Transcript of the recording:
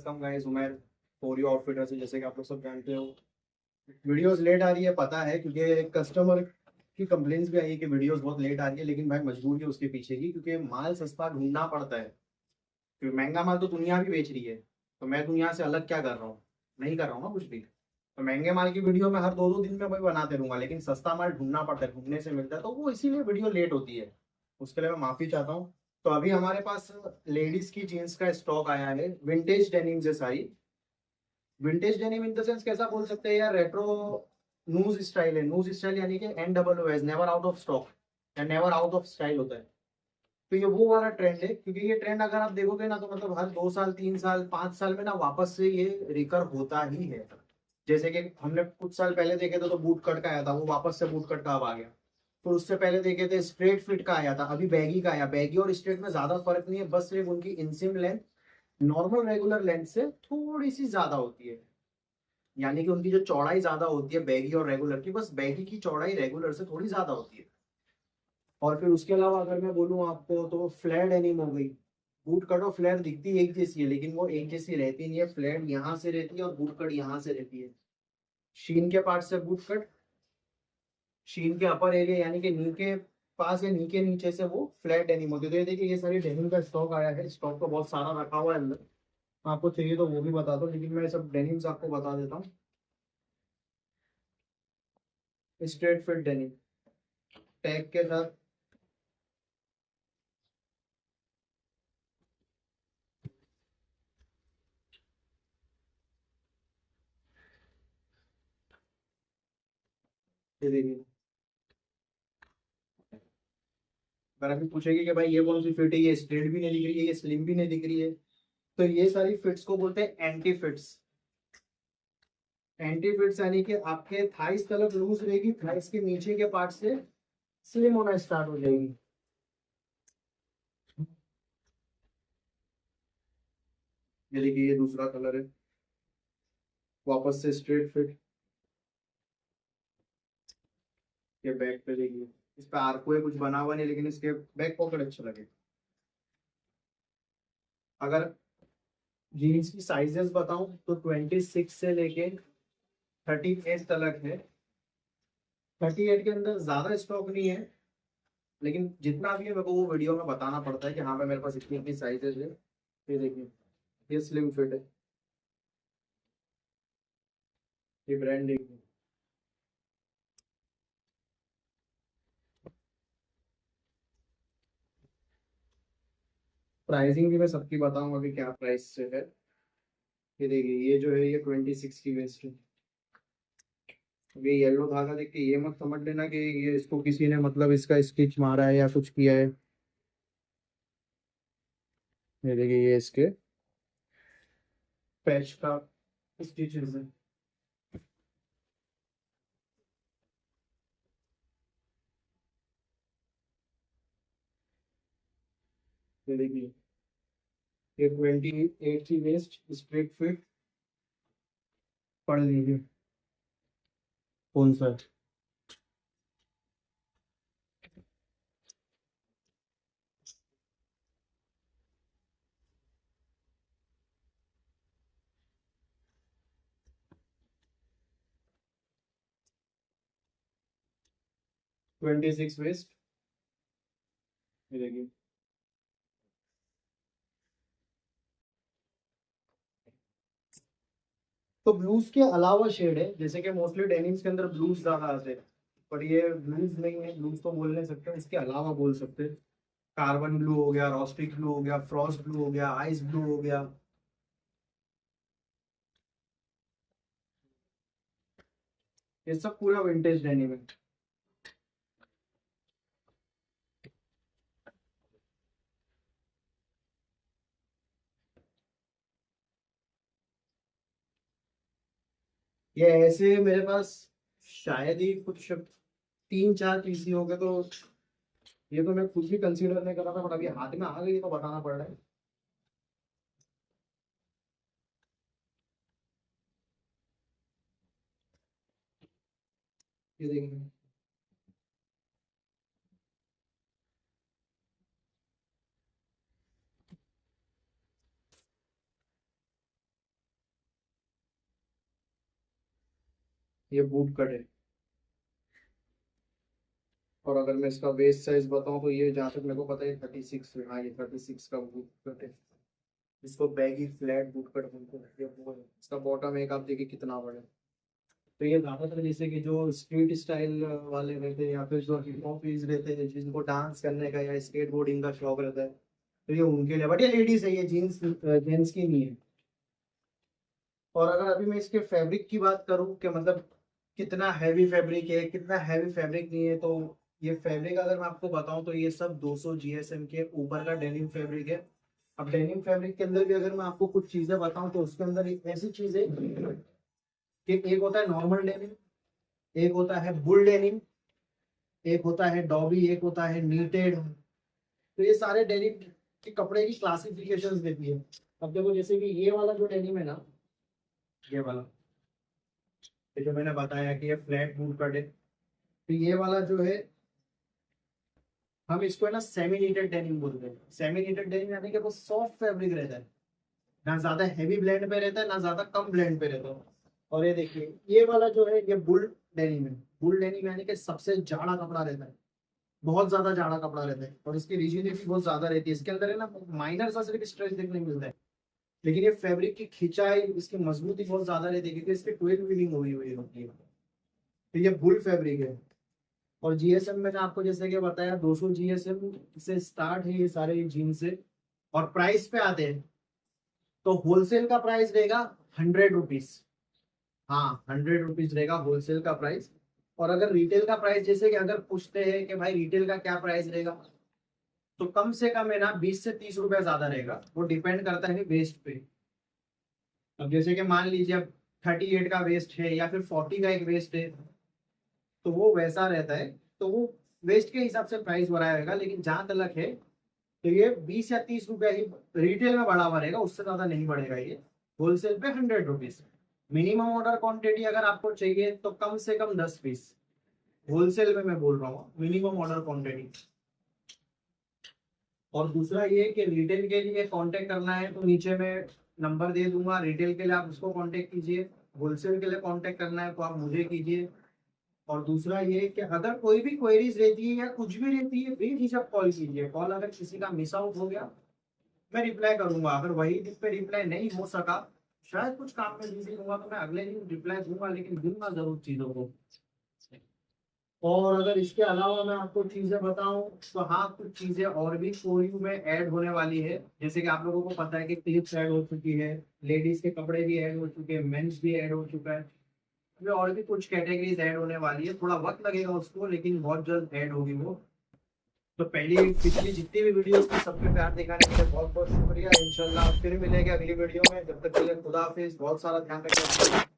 Welcome guys Umar for your outfitter से। जैसे कि आप लोग सब जानते हो, वीडियोस लेट आ रही है, पता है, क्योंकि कस्टमर की कंप्लेंट्स भी आई है कि वीडियोस बहुत लेट आ रही है। लेकिन भाई मजबूरी है उसके पीछे की, क्योंकि माल सस्ता ढूंढना पड़ता है। क्योंकि महंगा माल तो दुनिया भी बेच रही है, तो मैं दुनिया से अलग क्या कर रहा हूँ? नहीं कर रहा हूँ ना कुछ भी। तो महंगे माल की वीडियो मैं हर 2-2 दिन में भाई बनाते रहूंगा, लेकिन सस्ता माल ढूंढना पड़ता है, ढूंढने से मिलता है, तो वो इसीलिए वीडियो लेट होती है। उसके लिए मैं माफी चाहता हूँ। तो अभी हमारे पास लेडीज की जीन्स का स्टॉक आया है, विंटेज डेनिम्स है सारी। Vintage denim in the sense कैसा बोल सकते हैं यार, रेट्रो नूज स्टाइल है। नूज स्टाइल यानी कि NOOS, never out of stock या नेवर आउट ऑफ स्टाइल होता है। तो ये वो वाला ट्रेंड है, क्योंकि ये ट्रेंड अगर आप देखोगे ना, तो मतलब हर 2 साल 3 साल 5 साल में ना वापस से ये रिकर होता ही है। जैसे कि हमने कुछ साल पहले देखे थे तो बूट कट का आया था, वो वापस से बूट कट का अब आ गया। फिर उससे पहले देखे थे स्ट्रेट फिट का आया था, अभी बैगी का आया। बैगी और स्ट्रेट में ज्यादा फर्क नहीं है, बस सिर्फ उनकी इंसिम लेंथ नॉर्मल रेगुलर लेंथ से थोड़ी सी ज्यादा होती है। यानी कि उनकी जो चौड़ाई ज्यादा होती है बैगी और रेगुलर की, बस बैगी की चौड़ाई रेगुलर से थोड़ी ज्यादा होती है। और फिर उसके अलावा अगर मैं बोलूँ आपको, तो फ्लैट एनिम हो गई। बूट कट और फ्लैट दिखती एक जैसी है, लेकिन वो एक जैसी रहती नहीं है। फ्लैट यहाँ से रहती है और बूट कट यहाँ से रहती है। शीन के पार्ट से बूट कट, शीन के अपर एरिया यानी कि नी के पास या नी के नीचे से वो फ्लैट डेनिम होती है। तो ये देखिए, ये सारी डेनिम का स्टॉक आया है। स्टॉक तो बहुत सारा रखा हुआ है अंदर, आपको चाहिए तो वो भी बता दो, लेकिन मैं सब डेनिम्स आपको बता देता हूँ। स्ट्रेट फिट डेनिम टैग के साथ। ये देखिए, अगर अभी पूछेगी कि भाई ये कौन सी फिट है, ये स्ट्रेट भी नहीं दिख रही है, ये स्लिम भी नहीं दिख रही है, तो ये सारी फिट्स को बोलते हैं एंटी फिट्स। एंटी फिट्स यानी कि आपके थाइस तलक लूज रहेगी, थाइस के नीचे के पार्ट से स्लिम होना स्टार्ट हो जाएगी। ये देखिए, ये दूसरा कलर है, वापस से स्ट्रेट फिट। ये बैक पे देखिए, इस पे आर्को कुछ बना हुआ नहीं, लेकिन इसके बैक पॉकेट अच्छे लगे। अगर जीन्स की साइजेस बताऊं तो 26 से लेके 38 तलक है। 38 के अंदर ज्यादा स्टॉक नहीं है, लेकिन जितना भी है मेरे को वो वीडियो में बताना पड़ता है कि हाँ भाई मेरे पास इतनी इतनी साइजेस है। ये देखिए, ये स्लिम फिट है। ये ब्रांडिंग है। प्राइसिंग भी मैं सबकी बताऊंगा अभी क्या प्राइस से है। ये देखिए, ये जो है ये 26 की वेस्ट है। ये येलो धागा देख के ये मत समझ लेना कि ये इसको किसी ने मतलब इसका स्टिच मारा है या कुछ किया है। ये देखिए, ये इसके पैच का स्टिचेस है। ये देखिए, ये 28 की वेस्ट स्ट्रेट फिट। पढ़ लीजिए कौन सा है। 26 वेस्ट। ये देखिए, तो ब्लूज के अलावा शेड है, जैसे कि मोस्टली डेनिम्स के अंदर ब्लूज ज्यादा आते हैं, पर ये ब्लूज नहीं है। ब्लूज तो बोल नहीं सकते, इसके अलावा बोल सकते हैं। कार्बन ब्लू हो गया, रोस्टिक ब्लू हो गया, फ्रॉस्ट ब्लू हो गया, आइस ब्लू हो गया। ये सब पूरा विंटेज डेनिम है। ये ऐसे मेरे पास शायद ही कुछ 3-4 पीसी हो गए, तो ये तो मैं खुद भी कंसीडर नहीं कर रहा था, बट अभी हाथ में आ गई तो बताना पड़ रहा है। ये देखिए, ये बूट कट है। और अगर मैं इसका वेस्ट साइज बताऊं तो ये जहाँ तक मेरे को पता है 36, हाँ ये 36 का बूट कट है। इसको बैगी फ्लैट बूट कट बोलते हैं, ये वो है। इसका बॉटम एक आप देखिए कितना बड़ा है। तो ये ज्यादातर जैसे कि जो स्ट्रीट स्टाइल वाले रहते हैं या फिर जो हिप हॉप रहते हैं जिनको डांस करने का या स्केट बोर्डिंग का शौक रहता है, तो ये उनके लिए, बट ये लेडीज है, ये जीन्स जेंट्स की नहीं है। और अगर अभी मैं इसके फैब्रिक की बात करूं कि मतलब कितना हैवी फैब्रिक है कितना हैवी फैब्रिक नहीं है, तो ये फैब्रिक अगर मैं आपको बताऊं तो ये सब 200 जीएसएम के ऊपर का डेनिम फैब्रिक है। अब डेनिम फैब्रिक के अंदर भी अगर मैं आपको कुछ चीजें बताऊं तो उसके अंदर एक ऐसी चीज है कि एक होता है नॉर्मल डेनिम, एक होता है बुल डेनिम, एक होता है डॉबी, एक होता है नीटेड। तो ये सारे डेनिम के कपड़े की क्लासिफिकेशंस देती है। अब देखो जैसे कि ये वाला जो डेनिम है ना, ये वाला, ये जो मैंने बताया कि ये फ्लैट बूट कट है, तो ये वाला जो है हम इसको है ना सेमी नीटेड डेनिम बोलते हैं। सेमी नीटेड डेनिम यानी कि वो सॉफ्ट फैब्रिक रहता है, ना ज्यादा हैवी ब्लेंड पे रहता है ना ज्यादा कम ब्लेंड पे रहता है। और ये देखिए ये वाला जो है ये बुल डेनिम है। बुल डेनिम यानी कि सबसे जाड़ा कपड़ा रहता है, बहुत ज्यादा जाड़ा कपड़ा रहता है और इसकी रिजिडिटी बहुत ज्यादा रहती है। इसके अंदर है ना माइनर सा सिर्फ स्ट्रेच देखने को मिलता है, लेकिन ये फैब्रिक की खिंचाई इसकी मजबूती बहुत ज्यादा रहती है क्योंकि इसकी ट्वेल वीविंग हुई हुई होती है। तो ये बुल फैब्रिक है। और जीएसएम मैंने आपको जैसे कि बताया 200 जीएसएम से स्टार्ट है ये सारे जीन्स से। और प्राइस पे आते हैं तो होलसेल का प्राइस रहेगा 100 रुपीज। हाँ 100 रुपीज रहेगा होलसेल का प्राइस। और अगर रिटेल का प्राइस जैसे कि अगर पूछते हैं कि भाई रिटेल का क्या प्राइस रहेगा, तो कम से कम है ना 20 से 30 रुपए ज्यादा रहेगा। वो डिपेंड करता है वेस्ट पे। अब जैसे कि मान लीजिए अब 38 का वेस्ट है या फिर 40 का एक वेस्ट है, तो वो वैसा रहता है। तो वो वेस्ट के हिसाब से प्राइस बढ़ा रहेगा, लेकिन जहां तक है तो ये 20 या 30 रुपया ही रिटेल में बढ़ा हुआ रहेगा, उससे ज्यादा नहीं बढ़ेगा ये। होलसेल पे 100 रुपीज। मिनिमम ऑर्डर क्वांटिटी अगर आपको चाहिए तो कम से कम 10 पीस। होलसेल में मैं बोल रहा हूँ मिनिमम ऑर्डर क्वांटिटी। और दूसरा ये कि रिटेल के लिए कांटेक्ट करना है तो नीचे में नंबर दे दूंगा, रिटेल के लिए आप उसको कांटेक्ट कीजिए। होलसेल के लिए कांटेक्ट करना है तो आप मुझे कीजिए। और दूसरा ये कि अगर कोई भी क्वेरीज रहती है या कुछ भी रहती है बेझिझक कॉल कीजिए। कॉल अगर किसी का मिस आउट हो गया मैं रिप्लाई करूंगा, अगर वही दिन पे रिप्लाई नहीं हो सका, शायद कुछ काम में बिजी होगा तो मैं अगले दिन रिप्लाई दूंगा, लेकिन दूंगा जरूर चीजों को। और अगर इसके अलावा मैं आपको चीजें बताऊं तो हाँ कुछ चीजें और भी फोर में ऐड होने वाली है। जैसे कि आप लोगों को पता है कि क्लिप्स ऐड हो चुकी है, लेडीज के कपड़े भी ऐड हो चुके हैं, मेंस भी ऐड हो चुका है। अभी और भी कुछ कैटेगरीज ऐड होने वाली है, थोड़ा वक्त लगेगा उसको लेकिन बहुत जल्द ऐड होगी वो। तो पहली पिछली जितनी भी वीडियोस थी सबके प्यार दिखाने के लिए बहुत बहुत शुक्रिया। इंशाल्लाह फिर मिलेंगे अगली वीडियो में, जब तक के लिए खुदा हाफिज, बहुत सारा ध्यान रखें।